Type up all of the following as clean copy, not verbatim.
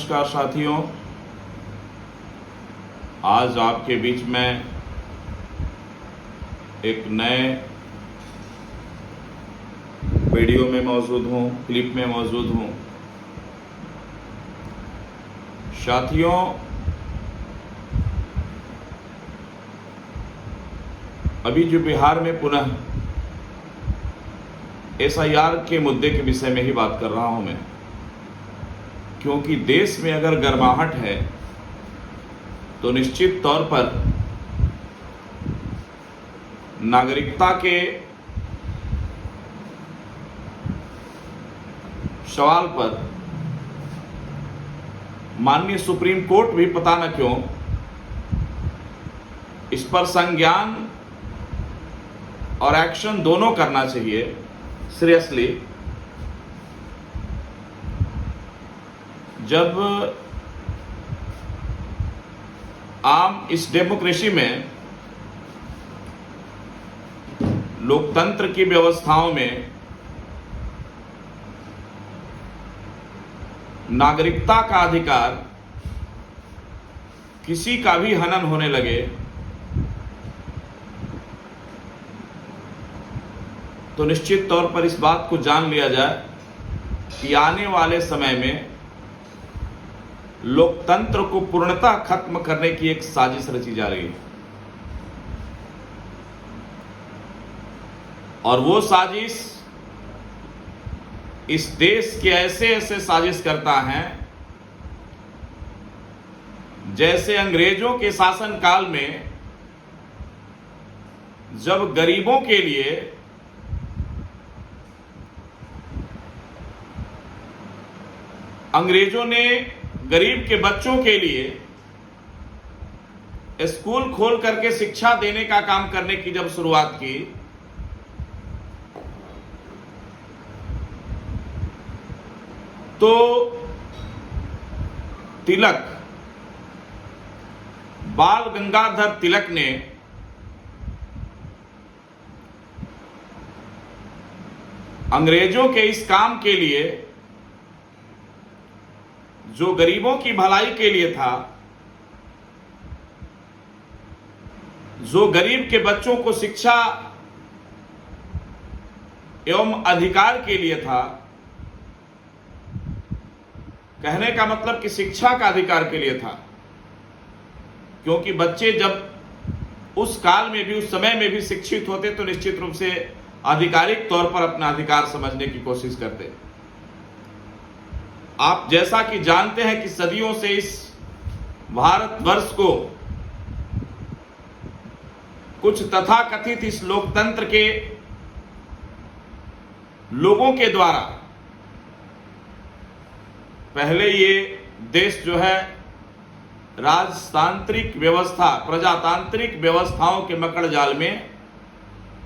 नमस्कार साथियों, आज आपके बीच में एक नए वीडियो में मौजूद हूँ, क्लिप में मौजूद हूँ। साथियों, अभी जो बिहार में पुनः SIR के मुद्दे के विषय में ही बात कर रहा हूँ मैं, क्योंकि देश में अगर गर्माहट है तो निश्चित तौर पर नागरिकता के सवाल पर माननीय सुप्रीम कोर्ट भी पता न क्यों इस पर संज्ञान और एक्शन दोनों करना चाहिए सीरियसली। जब आम इस डेमोक्रेसी में, लोकतंत्र की व्यवस्थाओं में नागरिकता का अधिकार किसी का भी हनन होने लगे तो निश्चित तौर पर इस बात को जान लिया जाए कि आने वाले समय में लोकतंत्र को पूर्णतः खत्म करने की एक साजिश रची जा रही है। और वो साजिश इस देश के ऐसे साजिश करता है जैसे अंग्रेजों के शासन काल में जब गरीबों के लिए अंग्रेजों ने गरीब के बच्चों के लिए स्कूल खोल करके शिक्षा देने का काम करने की जब शुरुआत की, तो तिलक, बाल गंगाधर तिलक ने अंग्रेजों के इस काम के लिए, जो गरीबों की भलाई के लिए था, जो गरीब के बच्चों को शिक्षा एवं अधिकार के लिए था, कहने का मतलब कि शिक्षा का अधिकार के लिए था, क्योंकि बच्चे जब उस काल में भी, उस समय में भी शिक्षित होते तो निश्चित रूप से आधिकारिक तौर पर अपना अधिकार समझने की कोशिश करते। आप जैसा कि जानते हैं कि सदियों से इस भारतवर्ष को कुछ तथाकथित इस लोकतंत्र के लोगों के द्वारा, पहले ये देश जो है राजतांत्रिक व्यवस्था, प्रजातांत्रिक व्यवस्थाओं के मकड़जाल में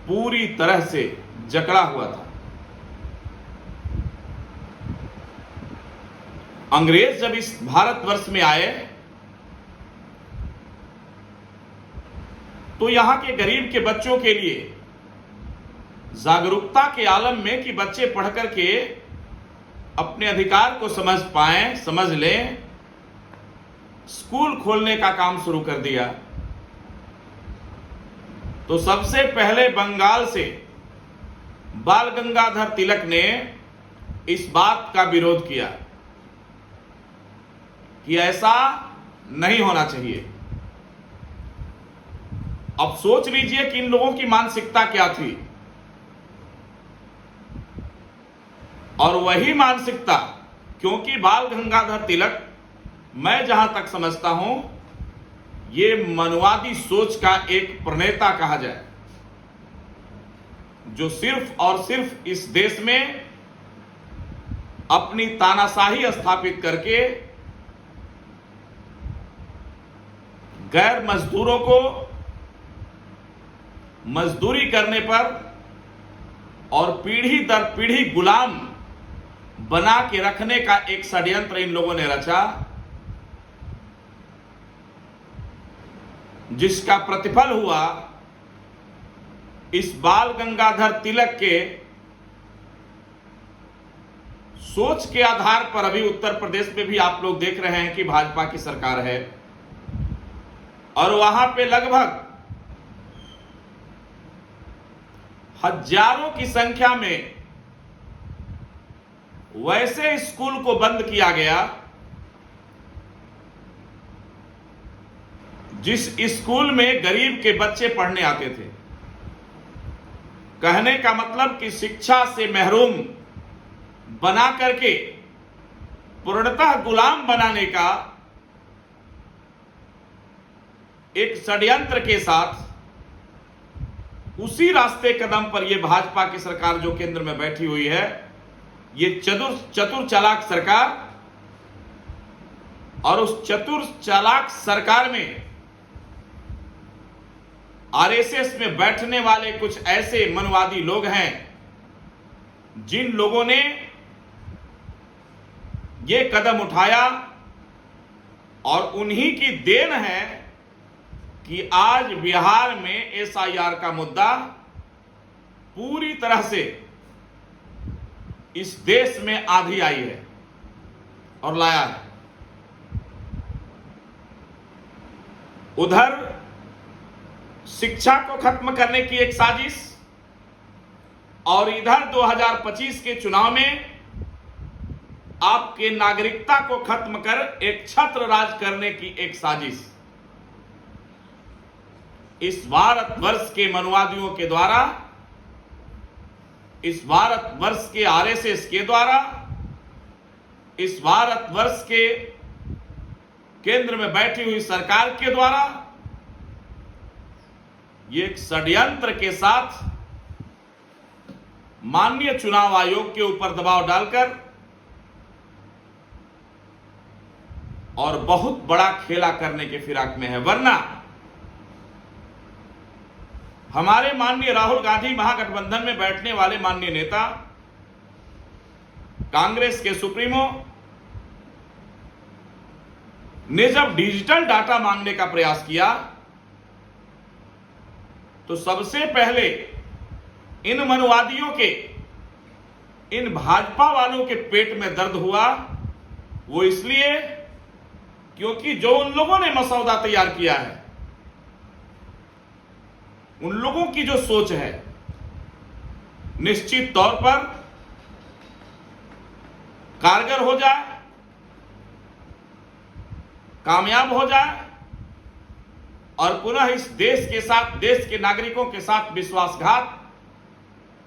पूरी तरह से जकड़ा हुआ था। अंग्रेज जब इस भारतवर्ष में आए तो यहां के गरीब के बच्चों के लिए जागरूकता के आलम में कि बच्चे पढ़ करके अपने अधिकार को समझ पाएं, समझ लें, स्कूल खोलने का काम शुरू कर दिया। तो सबसे पहले बंगाल से बाल गंगाधर तिलक ने इस बात का विरोध किया कि ऐसा नहीं होना चाहिए। अब सोच लीजिए कि इन लोगों की मानसिकता क्या थी, और वही मानसिकता, क्योंकि बाल गंगाधर तिलक, मैं जहां तक समझता हूं, ये मनुवादी सोच का एक प्रणेता कहा जाए, जो सिर्फ और सिर्फ इस देश में अपनी तानाशाही स्थापित करके गैर मजदूरों को मजदूरी करने पर और पीढ़ी दर पीढ़ी गुलाम बना के रखने का एक षड्यंत्र इन लोगों ने रचा, जिसका प्रतिफल हुआ इस बाल गंगाधर तिलक के सोच के आधार पर अभी उत्तर प्रदेश में भी आप लोग देख रहे हैं कि भाजपा की सरकार है और वहां पे लगभग हजारों की संख्या में वैसे स्कूल को बंद किया गया जिस स्कूल में गरीब के बच्चे पढ़ने आते थे। कहने का मतलब कि शिक्षा से महरूम बना करके पूर्णतः गुलाम बनाने का एक षड्यंत्र के साथ उसी रास्ते कदम पर यह भाजपा की सरकार जो केंद्र में बैठी हुई है, ये चतुर चालाक सरकार, और उस चतुर चालाक सरकार में आरएसएस में बैठने वाले कुछ ऐसे मनवादी लोग हैं जिन लोगों ने यह कदम उठाया, और उन्हीं की देन है कि आज बिहार में एसआईआर का मुद्दा पूरी तरह से इस देश में आंधी आई है और लाया है। उधर शिक्षा को खत्म करने की एक साजिश, और इधर 2025 के चुनाव में आपके नागरिकता को खत्म कर एक छत्र राज करने की एक साजिश इस भारतवर्ष के मनवादियों के द्वारा, इस भारतवर्ष के आरएसएस के द्वारा, इस भारतवर्ष के केंद्र में बैठी हुई सरकार के द्वारा ये एक षड्यंत्र के साथ माननीय चुनाव आयोग के ऊपर दबाव डालकर और बहुत बड़ा खेला करने के फिराक में है। वरना हमारे माननीय राहुल गांधी महागठबंधन में बैठने वाले माननीय नेता, कांग्रेस के सुप्रीमो ने जब डिजिटल डाटा मांगने का प्रयास किया तो सबसे पहले इन मनवादियों के, इन भाजपा वालों के पेट में दर्द हुआ। वो इसलिए क्योंकि जो उन लोगों ने मसौदा तैयार किया है, उन लोगों की जो सोच है, निश्चित तौर पर कारगर हो जाए, कामयाब हो जाए और पुनः इस देश के साथ, देश के नागरिकों के साथ विश्वासघात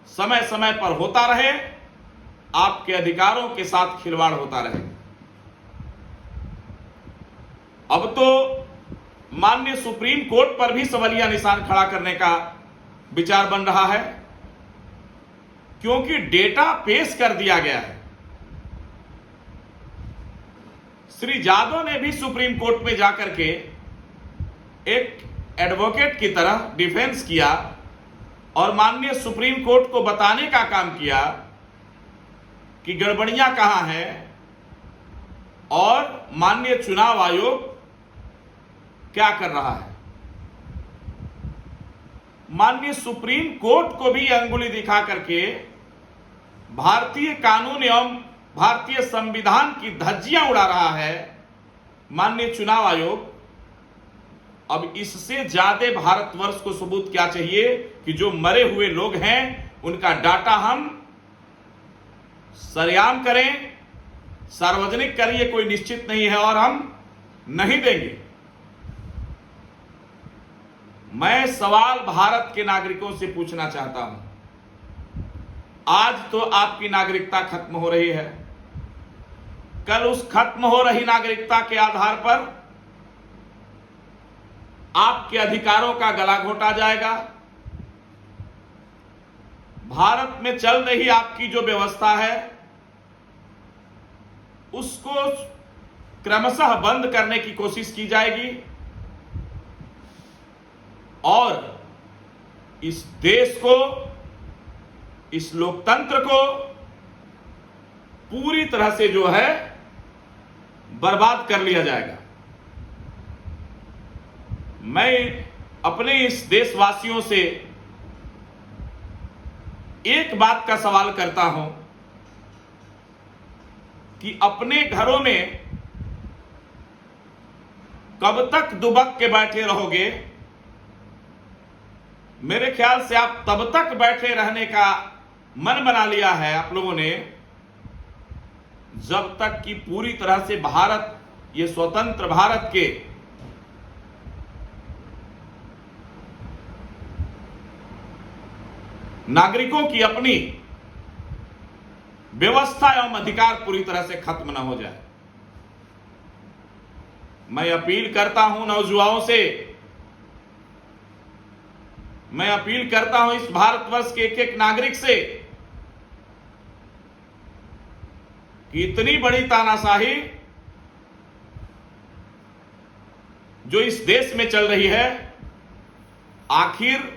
समय समय पर होता रहे, आपके अधिकारों के साथ खिलवाड़ होता रहे। अब तो माननीय सुप्रीम कोर्ट पर भी सवालिया निशान खड़ा करने का विचार बन रहा है, क्योंकि डेटा पेश कर दिया गया है। श्री जादव ने भी सुप्रीम कोर्ट में जाकर के एक एडवोकेट की तरह डिफेंस किया और माननीय सुप्रीम कोर्ट को बताने का काम किया कि गड़बड़ियां कहां हैं और माननीय चुनाव आयोग क्या कर रहा है। माननीय सुप्रीम कोर्ट को भी अंगुली दिखा करके भारतीय कानून एवं भारतीय संविधान की धज्जियां उड़ा रहा है माननीय चुनाव आयोग। अब इससे ज्यादा भारतवर्ष को सबूत क्या चाहिए कि जो मरे हुए लोग हैं उनका डाटा हम सरेआम करें, सार्वजनिक करें, ये कोई निश्चित नहीं है और हम नहीं देंगे। मैं सवाल भारत के नागरिकों से पूछना चाहता हूं, आज तो आपकी नागरिकता खत्म हो रही है, कल उस खत्म हो रही नागरिकता के आधार पर आपके अधिकारों का गला घोटा जाएगा। भारत में चल रही आपकी जो व्यवस्था है उसको क्रमशः बंद करने की कोशिश की जाएगी और इस देश को, इस लोकतंत्र को पूरी तरह से जो है बर्बाद कर लिया जाएगा। मैं अपने इस देशवासियों से एक बात का सवाल करता हूं कि अपने घरों में कब तक दुबक के बैठे रहोगे। मेरे ख्याल से आप तब तक बैठे रहने का मन बना लिया है आप लोगों ने जब तक कि पूरी तरह से भारत, ये स्वतंत्र भारत के नागरिकों की अपनी व्यवस्था एवं अधिकार पूरी तरह से खत्म न हो जाए। मैं अपील करता हूं नौजुवानों से, मैं अपील करता हूं इस भारतवर्ष के एक एक नागरिक से कि इतनी बड़ी तानाशाही जो इस देश में चल रही है, आखिर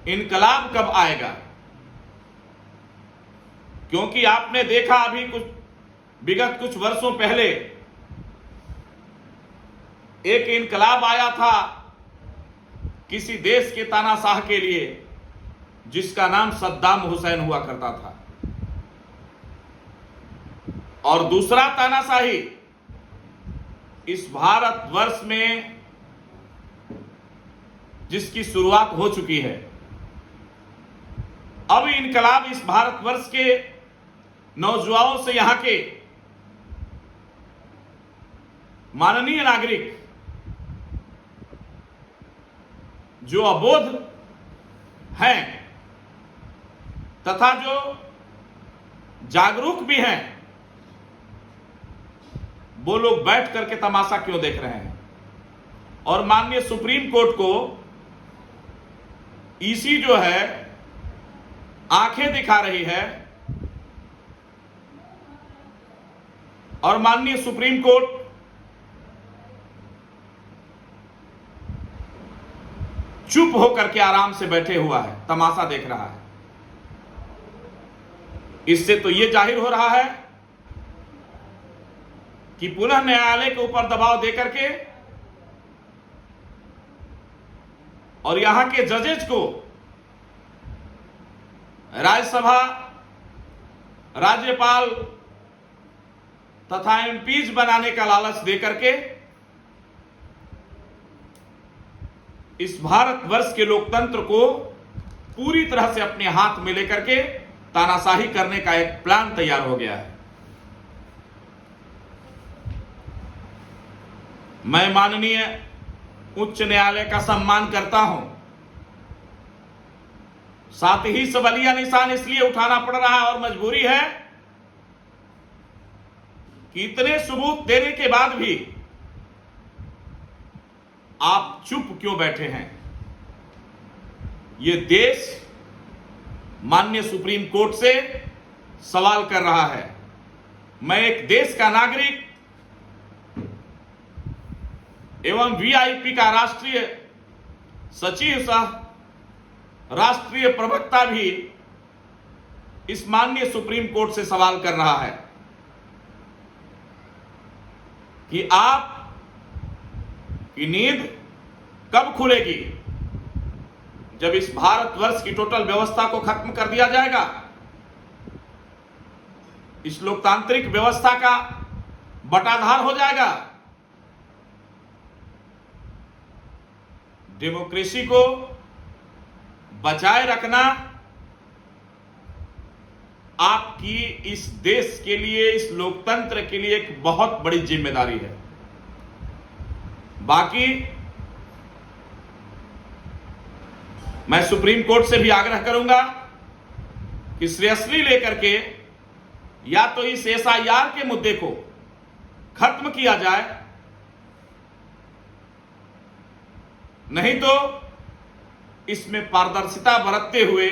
इनकलाब कब आएगा? क्योंकि आपने देखा अभी विगत कुछ वर्षों पहले एक इनकलाब आया था किसी देश के तानाशाह के लिए, जिसका नाम सद्दाम हुसैन हुआ करता था। और दूसरा तानाशाही इस भारतवर्ष में जिसकी शुरुआत हो चुकी है, अब इनकलाब इस भारतवर्ष के नौजवानों से, यहां के माननीय नागरिक जो अबोध हैं तथा जो जागरूक भी हैं, वो लोग बैठ करके तमाशा क्यों देख रहे हैं? और माननीय सुप्रीम कोर्ट को ईसी जो है आंखें दिखा रही है, और माननीय सुप्रीम कोर्ट चुप होकर के आराम से बैठे हुआ है, तमाशा देख रहा है। इससे तो यह जाहिर हो रहा है कि पुनः न्यायालय के ऊपर दबाव देकर के और यहां के जजेज को राज्यसभा, राज्यपाल तथा एमपीज बनाने का लालच देकर के इस भारतवर्ष के लोकतंत्र को पूरी तरह से अपने हाथ में लेकर के तानाशाही करने का एक प्लान तैयार हो गया है। मैं माननीय उच्च न्यायालय का सम्मान करता हूं, साथ ही सबलिया निशान इसलिए उठाना पड़ रहा है और मजबूरी है कि इतने सबूत देने के बाद भी आप चुप क्यों बैठे हैं? यह देश माननीय सुप्रीम कोर्ट से सवाल कर रहा है। मैं एक देश का नागरिक एवं वीआईपी का राष्ट्रीय सचिव सह राष्ट्रीय प्रवक्ता भी इस माननीय सुप्रीम कोर्ट से सवाल कर रहा है कि आप की नींद कब खुलेगी, जब इस भारतवर्ष की टोटल व्यवस्था को खत्म कर दिया जाएगा, इस लोकतांत्रिक व्यवस्था का बटाधार हो जाएगा, डेमोक्रेसी को बचाए रखना आपकी इस देश के लिए, इस लोकतंत्र के लिए एक बहुत बड़ी जिम्मेदारी है। बाकी मैं सुप्रीम कोर्ट से भी आग्रह करूंगा कि सीरियसली लेकर के या तो इस एसआईआर के मुद्दे को खत्म किया जाए, नहीं तो इसमें पारदर्शिता बरतते हुए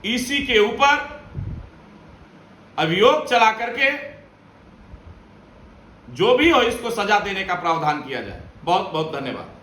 ईसी के ऊपर अभियोग चला करके जो भी हो इसको सजा देने का प्रावधान किया जाए। बहुत बहुत धन्यवाद।